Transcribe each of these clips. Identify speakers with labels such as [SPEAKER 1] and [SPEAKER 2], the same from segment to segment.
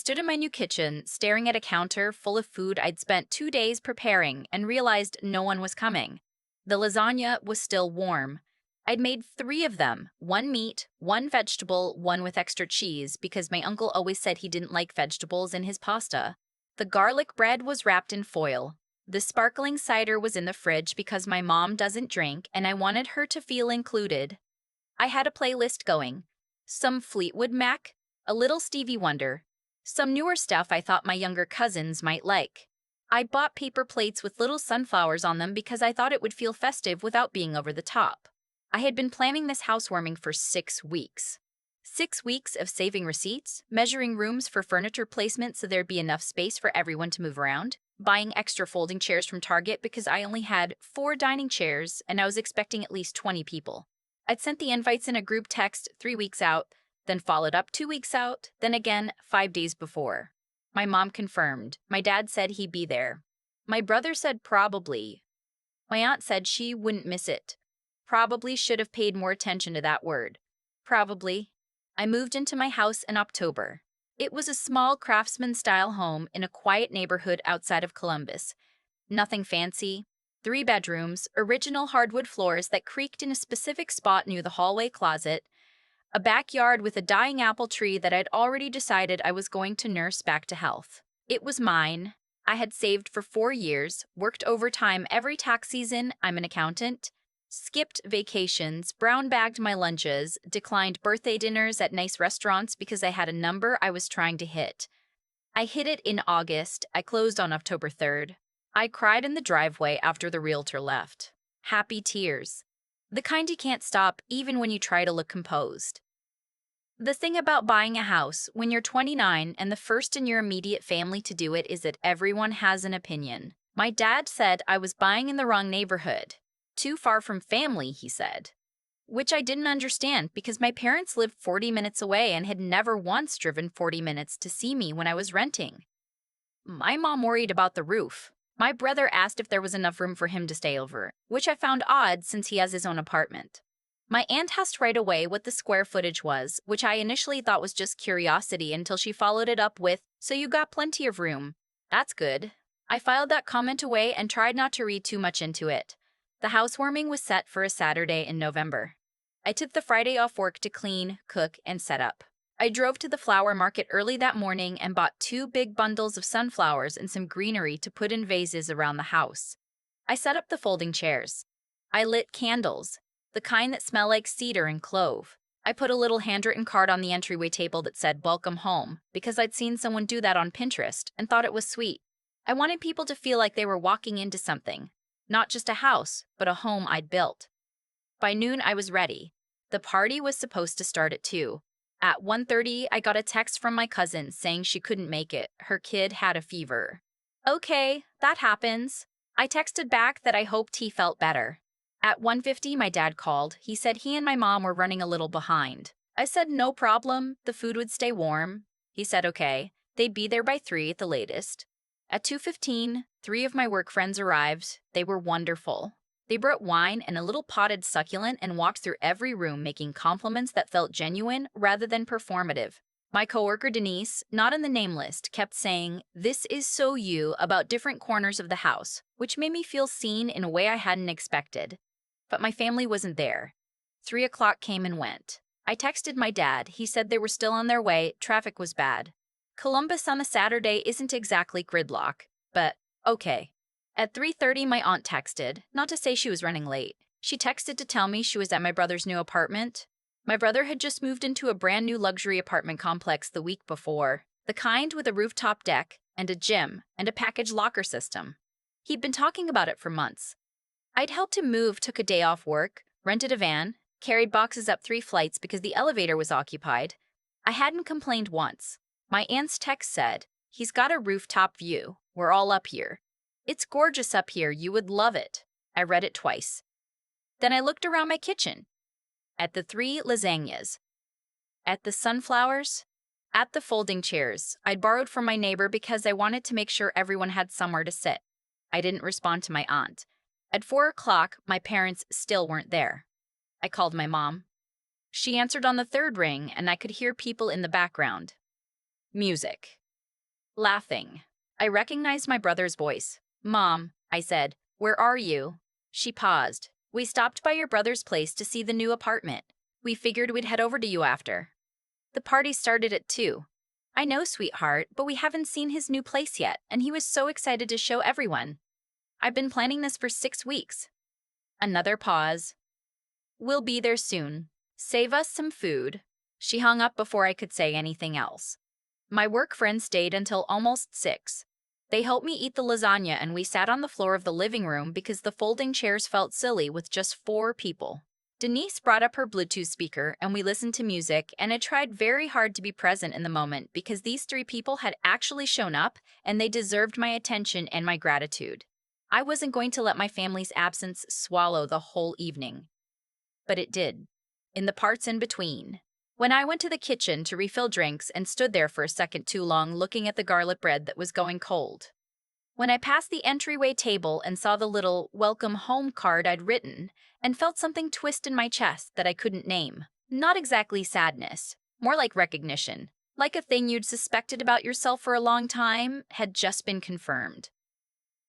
[SPEAKER 1] stood in my new kitchen, staring at a counter full of food I'd spent 2 days preparing and realized no one was coming. The lasagna was still warm. I'd made three of them, one meat, one vegetable, one with extra cheese, because my uncle always said he didn't like vegetables in his pasta. The garlic bread was wrapped in foil. The sparkling cider was in the fridge because my mom doesn't drink and I wanted her to feel included. I had a playlist going. Some Fleetwood Mac, a little Stevie Wonder, some newer stuff I thought my younger cousins might like. I bought paper plates with little sunflowers on them because I thought it would feel festive without being over the top. I had been planning this housewarming for 6 weeks. 6 weeks of saving receipts, measuring rooms for furniture placement so there'd be enough space for everyone to move around, buying extra folding chairs from Target because I only had 4 dining chairs and I was expecting at least 20 people. I'd sent the invites in a group text 3 weeks out, then followed up 2 weeks out, then again 5 days before. My mom confirmed. My dad said he'd be there. My brother said probably. My aunt said she wouldn't miss it. Probably should have paid more attention to that word. Probably. I moved into my house in October. It was a small craftsman-style home in a quiet neighborhood outside of Columbus. Nothing fancy. 3 bedrooms, original hardwood floors that creaked in a specific spot near the hallway closet, a backyard with a dying apple tree that I'd already decided I was going to nurse back to health. It was mine. I had saved for 4 years, worked overtime every tax season, I'm an accountant, skipped vacations, brown-bagged my lunches, declined birthday dinners at nice restaurants because I had a number I was trying to hit. I hit it in August. I closed on October 3rd. I cried in the driveway after the realtor left. Happy tears. The kind you can't stop even when you try to look composed. The thing about buying a house when you're 29 and the first in your immediate family to do it is that everyone has an opinion. My dad said I was buying in the wrong neighborhood. Too far from family, he said. Which I didn't understand because my parents lived 40 minutes away and had never once driven 40 minutes to see me when I was renting. My mom worried about the roof. My brother asked if there was enough room for him to stay over, which I found odd since he has his own apartment. My aunt asked right away what the square footage was, which I initially thought was just curiosity until she followed it up with, "So you got plenty of room." That's good. I filed that comment away and tried not to read too much into it. The housewarming was set for a Saturday in November. I took the Friday off work to clean, cook, and set up. I drove to the flower market early that morning and bought 2 big bundles of sunflowers and some greenery to put in vases around the house. I set up the folding chairs. I lit candles, the kind that smell like cedar and clove. I put a little handwritten card on the entryway table that said "Welcome home" because I'd seen someone do that on Pinterest and thought it was sweet. I wanted people to feel like they were walking into something, not just a house, but a home I'd built. By noon, I was ready. The party was supposed to start at 2. At 1:30, I got a text from my cousin saying she couldn't make it. Her kid had a fever. Okay, that happens. I texted back that I hoped he felt better. At 1:50, my dad called. He said he and my mom were running a little behind. I said no problem, the food would stay warm. He said okay, they'd be there by 3 at the latest. At 2:15, 3 of my work friends arrived. They were wonderful. They brought wine and a little potted succulent and walked through every room making compliments that felt genuine rather than performative. My coworker Denise, not in the name list, kept saying, "This is so you," about different corners of the house, which made me feel seen in a way I hadn't expected. But my family wasn't there. 3 o'clock came and went. I texted my dad. He said they were still on their way, traffic was bad. Columbus on a Saturday isn't exactly gridlock, but okay. At 3:30, my aunt texted, not to say she was running late. She texted to tell me she was at my brother's new apartment. My brother had just moved into a brand new luxury apartment complex the week before, the kind with a rooftop deck and a gym and a package locker system. He'd been talking about it for months. I'd helped him move, took a day off work, rented a van, carried boxes up 3 flights because the elevator was occupied. I hadn't complained once. My aunt's text said, "He's got a rooftop view. We're all up here. It's gorgeous up here. You would love it." I read it twice. Then I looked around my kitchen. At the 3 lasagnas. At the sunflowers. At the folding chairs I'd borrowed from my neighbor because I wanted to make sure everyone had somewhere to sit. I didn't respond to my aunt. At 4 o'clock, my parents still weren't there. I called my mom. She answered on the 3rd ring, and I could hear people in the background. Music. laughing. I recognized my brother's voice. "Mom," I said, "where are you?" She paused. "We stopped by your brother's place to see the new apartment. We figured we'd head over to you after." The party started at 2. "I know, sweetheart, but we haven't seen his new place yet, and he was so excited to show everyone. I've been planning this for 6 weeks." Another pause. "We'll be there soon. Save us some food." She hung up before I could say anything else. My work friends stayed until almost 6. They helped me eat the lasagna and we sat on the floor of the living room because the folding chairs felt silly with just 4 people. Denise brought up her Bluetooth speaker and we listened to music, and I tried very hard to be present in the moment because these 3 people had actually shown up and they deserved my attention and my gratitude. I wasn't going to let my family's absence swallow the whole evening. But it did. In the parts in between. When I went to the kitchen to refill drinks and stood there for a second too long looking at the garlic bread that was going cold. When I passed the entryway table and saw the little "Welcome Home" card I'd written, and felt something twist in my chest that I couldn't name. Not exactly sadness, more like recognition. Like a thing you'd suspected about yourself for a long time had just been confirmed.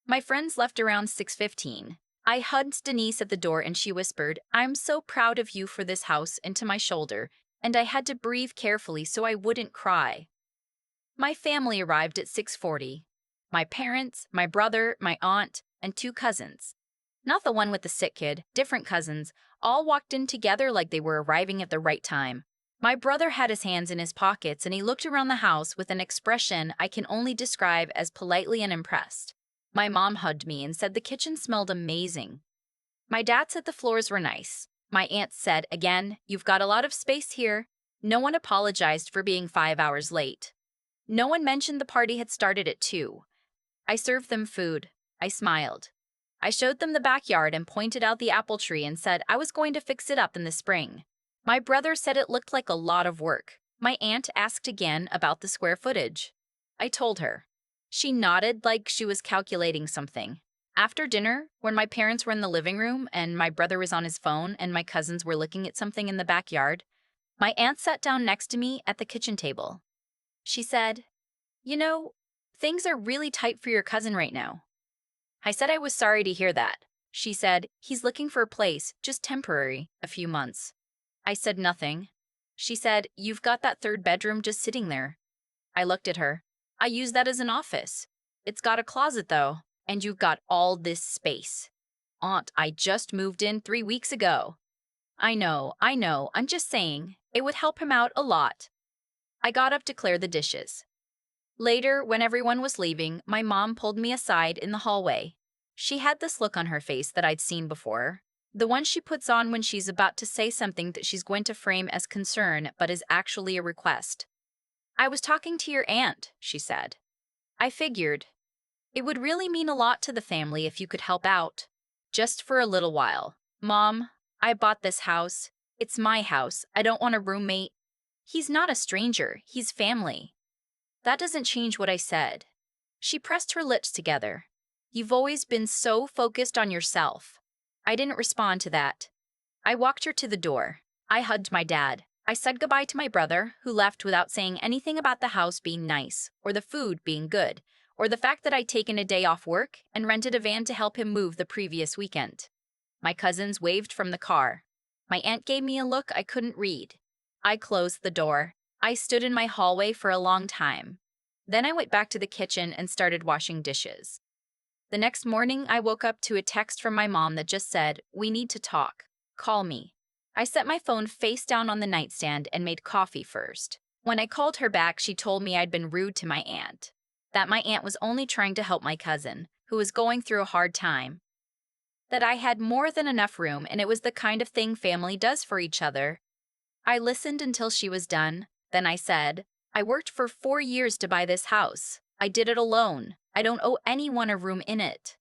[SPEAKER 1] My friends left around 6:15. I hugged Denise at the door and she whispered, "I'm so proud of you for this house," into my shoulder, and I had to breathe carefully so I wouldn't cry. My family arrived at 6:40. My parents, my brother, my aunt, and 2 cousins. Not the one with the sick kid, different cousins, all walked in together like they were arriving at the right time. My brother had his hands in his pockets and he looked around the house with an expression I can only describe as politely unimpressed. My mom hugged me and said the kitchen smelled amazing. My dad said the floors were nice. My aunt said, again, "You've got a lot of space here." No one apologized for being 5 hours late. No one mentioned the party had started at 2. I served them food. I smiled. I showed them the backyard and pointed out the apple tree and said I was going to fix it up in the spring. My brother said it looked like a lot of work. My aunt asked again about the square footage. I told her. She nodded like she was calculating something. After dinner, when my parents were in the living room and my brother was on his phone and my cousins were looking at something in the backyard, my aunt sat down next to me at the kitchen table. She said, "You know, things are really tight for your cousin right now." I said I was sorry to hear that. She said, "He's looking for a place, just temporary, a few months." I said nothing. She said, "You've got that 3rd bedroom just sitting there." I looked at her. "I use that as an office. It's got a closet, though, and you've got all this space." "Aunt, I just moved in 3 weeks ago." I know, I'm just saying, it would help him out a lot." I got up to clear the dishes. Later, when everyone was leaving, my mom pulled me aside in the hallway. She had this look on her face that I'd seen before. The one she puts on when she's about to say something that she's going to frame as concern but is actually a request. "I was talking to your aunt," she said. "I figured. It would really mean a lot to the family if you could help out. Just for a little while. Mom, I bought this house. It's my house. I don't want a roommate. He's not a stranger. He's family." That doesn't change what I said. She pressed her lips together. "You've always been so focused on yourself." I didn't respond to that. I walked her to the door. I hugged my dad. I said goodbye to my brother, who left without saying anything about the house being nice, or the food being good, or the fact that I'd taken a day off work and rented a van to help him move the previous weekend. My cousins waved from the car. My aunt gave me a look I couldn't read. I closed the door. I stood in my hallway for a long time. Then I went back to the kitchen and started washing dishes. The next morning, I woke up to a text from my mom that just said, "We need to talk. Call me." I set my phone face down on the nightstand and made coffee first. When I called her back, she told me I'd been rude to my aunt. That my aunt was only trying to help my cousin, who was going through a hard time. That I had more than enough room and it was the kind of thing family does for each other. I listened until she was done. Then I said, "I worked for 4 years to buy this house. I did it alone. I don't owe anyone a room in it."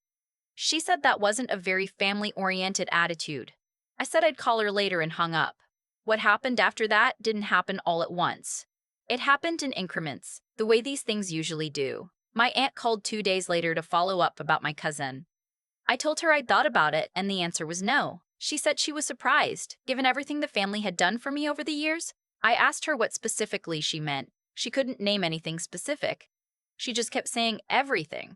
[SPEAKER 1] She said that wasn't a very family-oriented attitude. I said I'd call her later and hung up. What happened after that didn't happen all at once. It happened in increments, the way these things usually do. My aunt called 2 days later to follow up about my cousin. I told her I'd thought about it, and the answer was no. She said she was surprised, given everything the family had done for me over the years. I asked her what specifically she meant. She couldn't name anything specific. She just kept saying everything.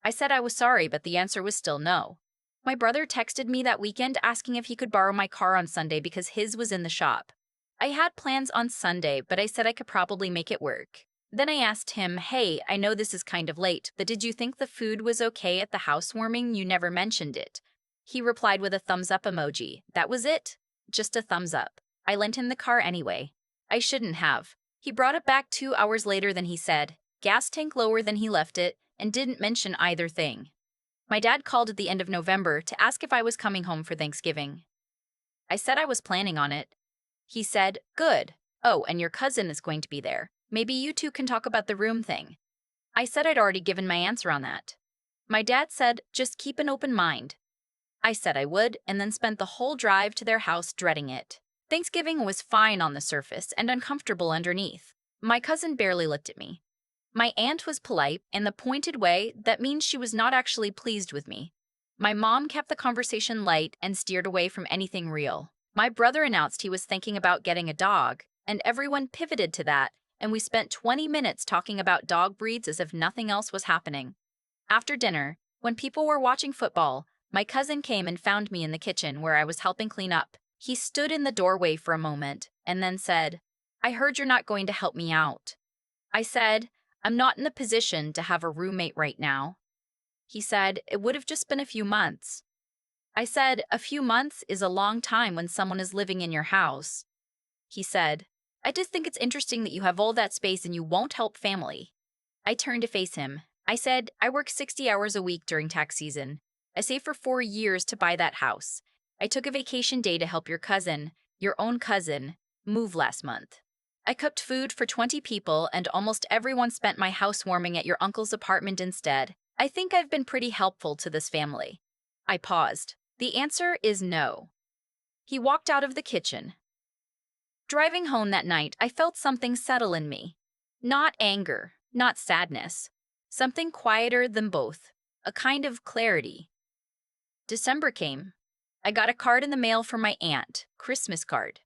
[SPEAKER 1] I said I was sorry, but the answer was still no. My brother texted me that weekend asking if he could borrow my car on Sunday because his was in the shop. I had plans on Sunday, but I said I could probably make it work. Then I asked him, hey, I know this is kind of late, but did you think the food was okay at the housewarming? You never mentioned it. He replied with a thumbs up emoji. That was it? Just a thumbs up. I lent him the car anyway. I shouldn't have. He brought it back 2 hours later than he said, gas tank lower than he left it, and didn't mention either thing. My dad called at the end of November to ask if I was coming home for Thanksgiving. I said I was planning on it. He said, good. Oh, and your cousin is going to be there. Maybe you two can talk about the room thing. I said I'd already given my answer on that. My dad said, just keep an open mind. I said I would, and then spent the whole drive to their house dreading it. Thanksgiving was fine on the surface and uncomfortable underneath. My cousin barely looked at me. My aunt was polite in the pointed way that means she was not actually pleased with me. My mom kept the conversation light and steered away from anything real. My brother announced he was thinking about getting a dog, and everyone pivoted to that, and we spent 20 minutes talking about dog breeds as if nothing else was happening. After dinner, when people were watching football, my cousin came and found me in the kitchen where I was helping clean up. He stood in the doorway for a moment and then said, I heard you're not going to help me out. I said, I'm not in the position to have a roommate right now. He said, it would have just been a few months. I said, a few months is a long time when someone is living in your house. He said, I just think it's interesting that you have all that space and you won't help family. I turned to face him. I said, I work 60 hours a week during tax season. I saved for 4 years to buy that house. I took a vacation day to help your own cousin, move last month. I cooked food for 20 people and almost everyone spent my housewarming at your uncle's apartment instead. I think I've been pretty helpful to this family. I paused. The answer is no. He walked out of the kitchen. Driving home that night, I felt something settle in me. Not anger, not sadness. Something quieter than both. A kind of clarity. December came. I got a card in the mail from my aunt, Christmas card.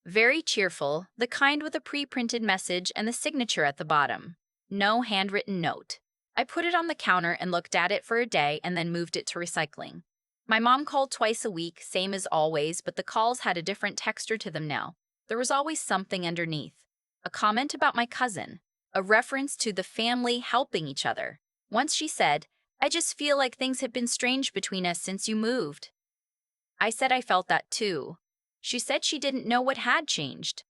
[SPEAKER 1] Very cheerful, the kind with a pre-printed message and the signature at the bottom. No handwritten note. I put it on the counter and looked at it for a day and then moved it to recycling. My mom called twice a week, same as always, but the calls had a different texture to them now. There was always something underneath. A comment about my cousin. A reference to the family helping each other. Once she said, I just feel like things have been strange between us since you moved. I said I felt that too. She said she didn't know what had changed.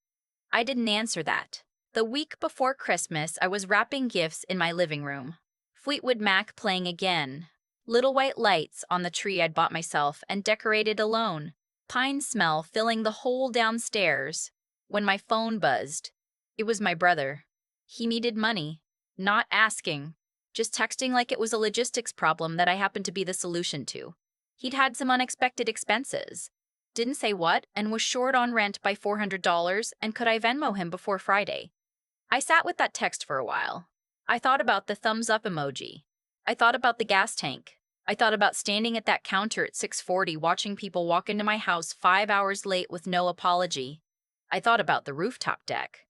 [SPEAKER 1] I didn't answer that. The week before Christmas, I was wrapping gifts in my living room. Fleetwood Mac playing again. Little white lights on the tree I'd bought myself and decorated alone. Pine smell filling the whole downstairs. When my phone buzzed. It was my brother. He needed money. Not asking. Just texting like it was a logistics problem that I happened to be the solution to. He'd had some unexpected expenses. Didn't say what and was short on rent by $400 and could I Venmo him before Friday. I sat with that text for a while. I thought about the thumbs up emoji. I thought about the gas tank. I thought about standing at that counter at 6:40 watching people walk into my house 5 hours late with no apology. I thought about the rooftop deck.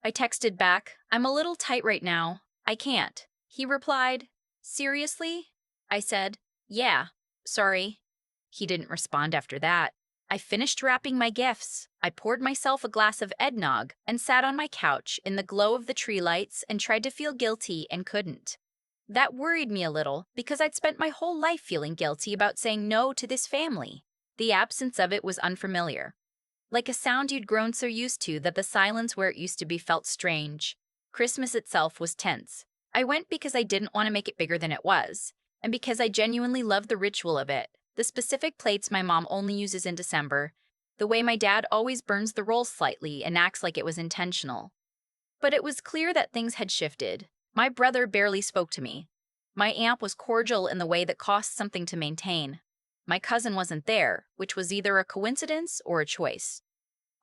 [SPEAKER 1] I texted back, I'm a little tight right now. I can't. He replied, seriously? I said, yeah, sorry. He didn't respond after that. I finished wrapping my gifts. I poured myself a glass of eggnog and sat on my couch in the glow of the tree lights and tried to feel guilty and couldn't. That worried me a little because I'd spent my whole life feeling guilty about saying no to this family. The absence of it was unfamiliar. Like a sound you'd grown so used to that the silence where it used to be felt strange. Christmas itself was tense. I went because I didn't want to make it bigger than it was, and because I genuinely loved the ritual of it. The specific plates my mom only uses in December, the way my dad always burns the rolls slightly and acts like it was intentional. But it was clear that things had shifted. My brother barely spoke to me. My aunt was cordial in the way that costs something to maintain. My cousin wasn't there, which was either a coincidence or a choice.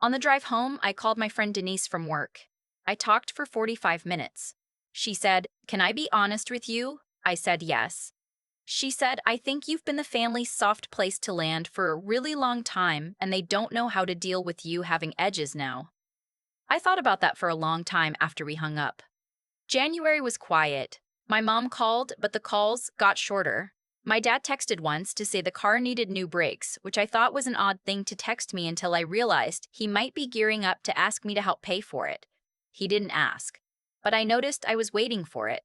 [SPEAKER 1] On the drive home, I called my friend Denise from work. I talked for 45 minutes. She said, "Can I be honest with you?" I said yes. She said, "I think you've been the family's soft place to land for a really long time, and they don't know how to deal with you having edges now." I thought about that for a long time after we hung up. January was quiet. My mom called, but the calls got shorter. My dad texted once to say the car needed new brakes, which I thought was an odd thing to text me until I realized he might be gearing up to ask me to help pay for it. He didn't ask, but I noticed I was waiting for it.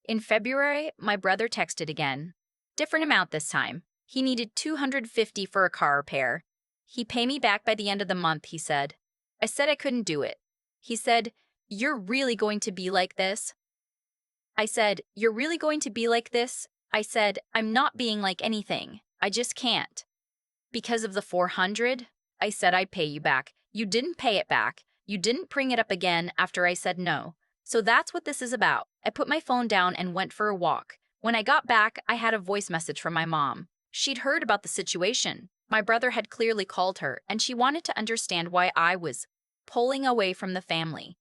[SPEAKER 1] In February, my brother texted again. Different amount this time. He needed $250 for a car repair. He'd pay me back by the end of the month, he said. I said I couldn't do it. He said, "You're really going to be like this?" I said, "You're really going to be like this?" I said, "I'm not being like anything. I just can't." Because of the 400, I said I'd pay you back. You didn't pay it back. You didn't bring it up again after I said no. So that's what this is about. I put my phone down and went for a walk. When I got back, I had a voice message from my mom. She'd heard about the situation. My brother had clearly called her, and she wanted to understand why I was pulling away from the family.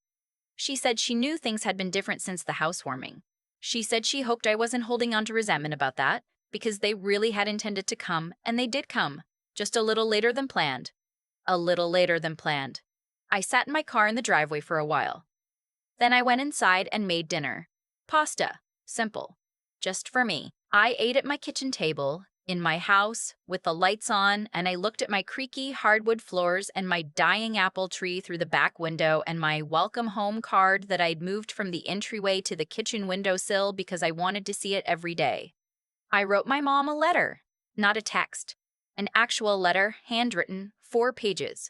[SPEAKER 1] She said she knew things had been different since the housewarming. She said she hoped I wasn't holding on to resentment about that, because they really had intended to come, and they did come, just a little later than planned. A little later than planned. I sat in my car in the driveway for a while. Then I went inside and made dinner. Pasta. Simple. Just for me. I ate at my kitchen table, in my house, with the lights on, and I looked at my creaky hardwood floors and my dying apple tree through the back window and my welcome home card that I'd moved from the entryway to the kitchen windowsill because I wanted to see it every day. I wrote my mom a letter, not a text. An actual letter, handwritten, 4 pages.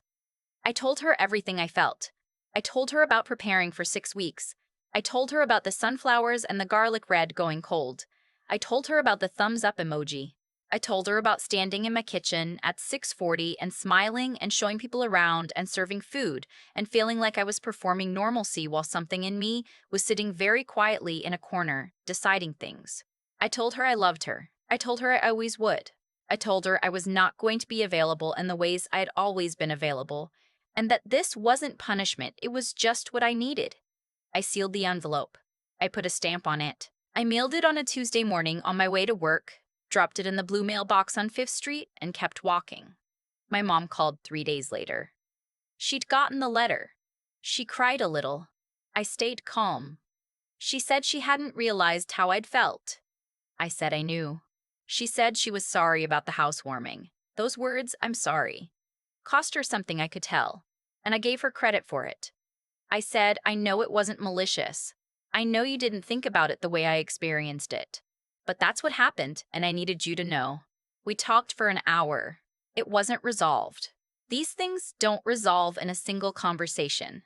[SPEAKER 1] I told her everything I felt. I told her about preparing for 6 weeks. I told her about the sunflowers and the garlic bread going cold. I told her about the thumbs up emoji. I told her about standing in my kitchen at 6:40 and smiling and showing people around and serving food and feeling like I was performing normalcy while something in me was sitting very quietly in a corner, deciding things. I told her I loved her. I told her I always would. I told her I was not going to be available in the ways I had always been available, and that this wasn't punishment, it was just what I needed. I sealed the envelope. I put a stamp on it. I mailed it on a Tuesday morning on my way to work, dropped it in the blue mailbox on 5th Street, and kept walking. My mom called 3 days later. She'd gotten the letter. She cried a little. I stayed calm. She said she hadn't realized how I'd felt. I said I knew. She said she was sorry about the housewarming. Those words, "I'm sorry," cost her something I could tell, and I gave her credit for it. I said, "I know it wasn't malicious. I know you didn't think about it the way I experienced it. But that's what happened, and I needed you to know." We talked for an hour. It wasn't resolved. These things don't resolve in a single conversation.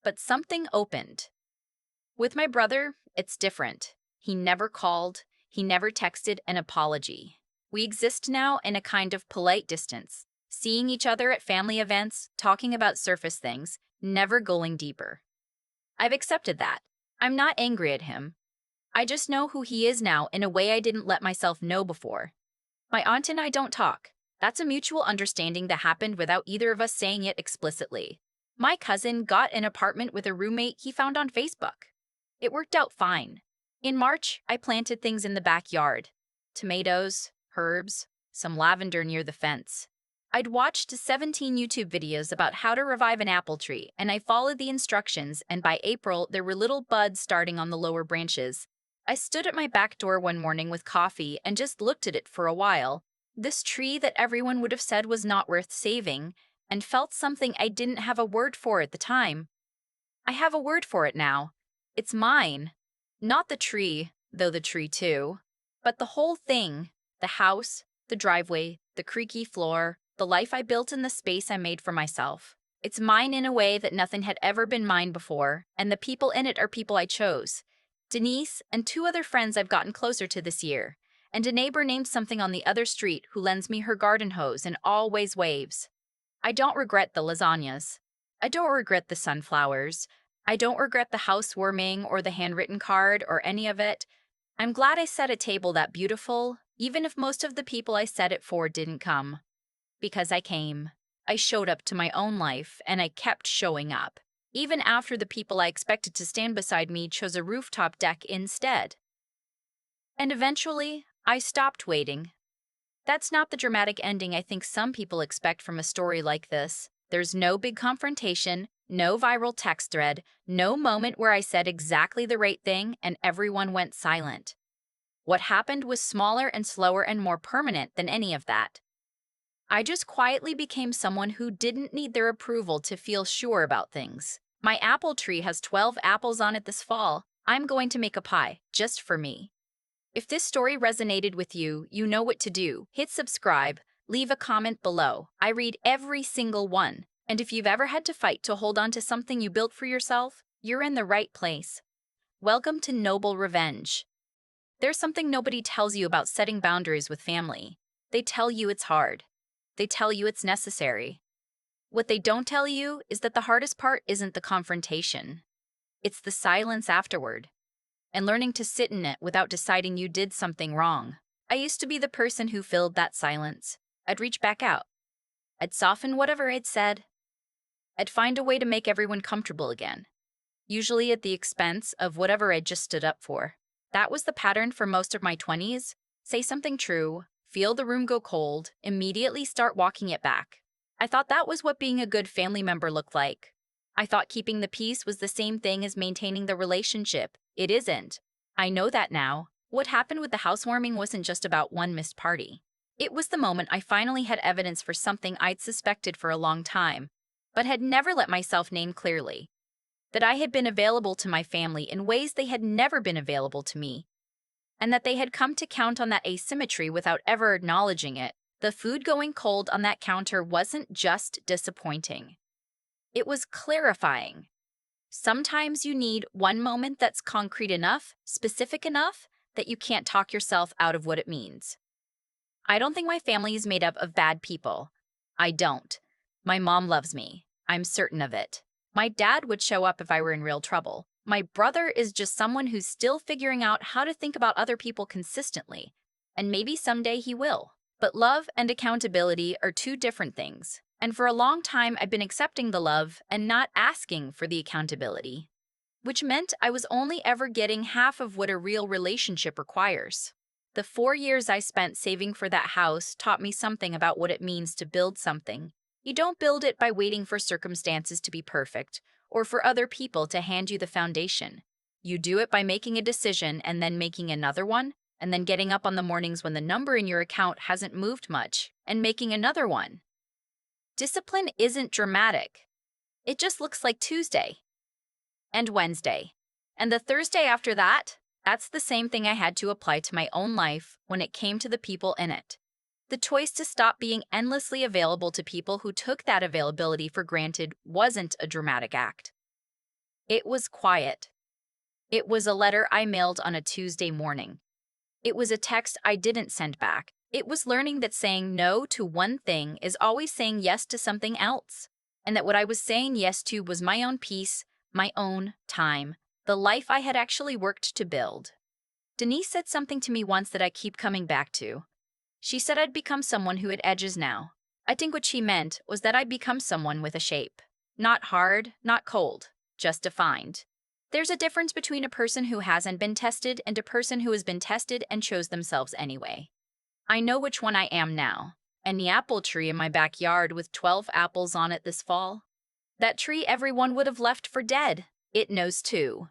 [SPEAKER 1] But something opened. With my brother, it's different. He never called. He never texted an apology. We exist now in a kind of polite distance, seeing each other at family events, talking about surface things, never going deeper. I've accepted that. I'm not angry at him. I just know who he is now in a way I didn't let myself know before. My aunt and I don't talk. That's a mutual understanding that happened without either of us saying it explicitly. My cousin got an apartment with a roommate he found on Facebook. It worked out fine. In March, I planted things in the backyard. Tomatoes, herbs, some lavender near the fence. I'd watched 17 YouTube videos about how to revive an apple tree, and I followed the instructions, and by April, there were little buds starting on the lower branches. I stood at my back door one morning with coffee and just looked at it for a while. This tree that everyone would have said was not worth saving, and felt something I didn't have a word for at the time. I have a word for it now. It's mine. Not the tree, though the tree too, but the whole thing. The house, the driveway, the creaky floor, the life I built in the space I made for myself. It's mine in a way that nothing had ever been mine before, and the people in it are people I chose. Denise and 2 other friends I've gotten closer to this year, and a neighbor named something on the other street who lends me her garden hose and always waves. I don't regret the lasagnas. I don't regret the sunflowers. I don't regret the housewarming or the handwritten card or any of it. I'm glad I set a table that beautiful, even if most of the people I set it for didn't come. Because I came. I showed up to my own life, and I kept showing up, even after the people I expected to stand beside me chose a rooftop deck instead. And eventually, I stopped waiting. That's not the dramatic ending I think some people expect from a story like this. There's no big confrontation, No viral text thread, no moment where I said exactly the right thing and everyone went silent. What happened was smaller and slower and more permanent than any of that. I just quietly became someone who didn't need their approval to feel sure about things. My apple tree has 12 apples on it this fall. I'm going to make a pie, just for me. If this story resonated with you, you know what to do. Hit subscribe, leave a comment below. I read every single one. And if you've ever had to fight to hold on to something you built for yourself, you're in the right place. Welcome to Noble Revenge. There's something nobody tells you about setting boundaries with family. They tell you it's hard. They tell you it's necessary. What they don't tell you is that the hardest part isn't the confrontation. It's the silence afterward, and learning to sit in it without deciding you did something wrong. I used to be the person who filled that silence. I'd reach back out. I'd soften whatever I'd said. I'd find a way to make everyone comfortable again, usually at the expense of whatever I'd just stood up for. That was the pattern for most of my 20s. Say something true, feel the room go cold, immediately start walking it back. I thought that was what being a good family member looked like. I thought keeping the peace was the same thing as maintaining the relationship. It isn't. I know that now. What happened with the housewarming wasn't just about one missed party. It was the moment I finally had evidence for something I'd suspected for a long time, but had never let myself name clearly. That I had been available to my family in ways they had never been available to me, and that they had come to count on that asymmetry without ever acknowledging it. The food going cold on that counter wasn't just disappointing. It was clarifying. Sometimes you need one moment that's concrete enough, specific enough, that you can't talk yourself out of what it means. I don't think my family is made up of bad people. I don't. My mom loves me. I'm certain of it. My dad would show up if I were in real trouble. My brother is just someone who's still figuring out how to think about other people consistently, and maybe someday he will. But love and accountability are two different things, and for a long time I've been accepting the love and not asking for the accountability, which meant I was only ever getting half of what a real relationship requires. The 4 years I spent saving for that house taught me something about what it means to build something. You don't build it by waiting for circumstances to be perfect or for other people to hand you the foundation. You do it by making a decision and then making another one, and then getting up on the mornings when the number in your account hasn't moved much and making another one. Discipline isn't dramatic. It just looks like Tuesday and Wednesday. And the Thursday after that, that's the same thing I had to apply to my own life when it came to the people in it. The choice to stop being endlessly available to people who took that availability for granted wasn't a dramatic act. It was quiet. It was a letter I mailed on a Tuesday morning. It was a text I didn't send back. It was learning that saying no to one thing is always saying yes to something else, and that what I was saying yes to was my own peace, my own time, the life I had actually worked to build. Denise said something to me once that I keep coming back to. She said I'd become someone who had edges now. I think what she meant was that I'd become someone with a shape. Not hard, not cold, just defined. There's a difference between a person who hasn't been tested and a person who has been tested and chose themselves anyway. I know which one I am now, and the apple tree in my backyard with 12 apples on it this fall. That tree everyone would have left for dead. It knows too.